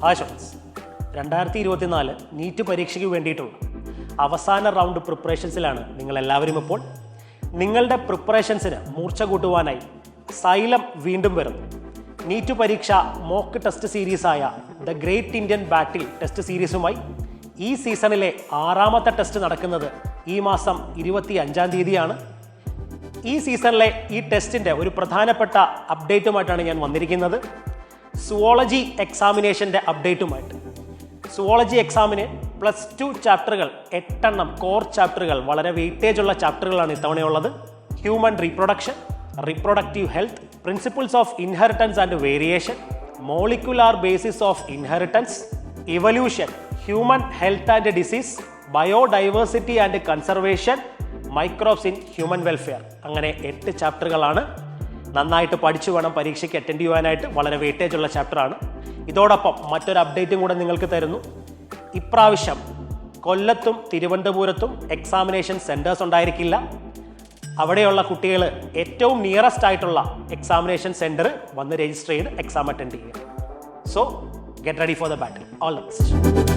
Hi students, 2024 NEET പരീക്ഷയ്ക്ക് വേണ്ടിയിട്ടുള്ള അവസാന റൗണ്ട് പ്രിപ്പറേഷൻസിലാണ് നിങ്ങളെല്ലാവരും ഇപ്പോൾ. നിങ്ങളുടെ പ്രിപ്പറേഷൻസിന് മൂർച്ച കൂട്ടുവാനായി സൈലം വീണ്ടും വരുന്നു. നീറ്റ് പരീക്ഷ മോക്ക് ടെസ്റ്റ് സീരീസായ the great Indian battle test സീരീസുമായി ഈ സീസണിലെ 6ാമത്തെ ടെസ്റ്റ് നടക്കുന്നത് ഈ മാസം 25-ാം തീയതിയാണ്. ഈ സീസണിലെ ഈ ടെസ്റ്റിൻ്റെ ഒരു പ്രധാനപ്പെട്ട അപ്ഡേറ്റുമായിട്ടാണ് ഞാൻ വന്നിരിക്കുന്നത്. സുവോളജി എക്സാമിനേഷൻ്റെ അപ്ഡേറ്റുമായിട്ട്. സുവോളജി എക്സാമിന് +2 ചാപ്റ്ററുകൾ 8 കോർ ചാപ്റ്ററുകൾ, വളരെ വെയിറ്റേജുള്ള ചാപ്റ്ററുകളാണ് ഇത്തവണയുള്ളത്. Human reproduction, reproductive health, principles of inheritance and variation, molecular basis of inheritance, evolution, human health and disease, biodiversity and conservation, microbes in human welfare. അങ്ങനെ 8 ചാപ്റ്ററുകളാണ്. നന്നായിട്ട് പഠിച്ചു വേണം പരീക്ഷയ്ക്ക് അറ്റൻഡ് ചെയ്യുവാനായിട്ട്. വളരെ വെയിറ്റേജുള്ള ചാപ്റ്ററാണ്. ഇതോടൊപ്പം മറ്റൊരു അപ്ഡേറ്റും കൂടെ നിങ്ങൾക്ക് തരുന്നു. ഇപ്രാവശ്യം കൊല്ലത്തും തിരുവനന്തപുരത്തും എക്സാമിനേഷൻ സെൻറ്റേഴ്സ് ഉണ്ടായിരിക്കില്ല. അവിടെയുള്ള കുട്ടികൾ ഏറ്റവും നിയറസ്റ്റ് ആയിട്ടുള്ള എക്സാമിനേഷൻ സെൻറ്റർ വന്ന് രജിസ്റ്റർ ചെയ്ത് എക്സാം അറ്റൻഡ് ചെയ്യുക. So get ready for the battle. All the best.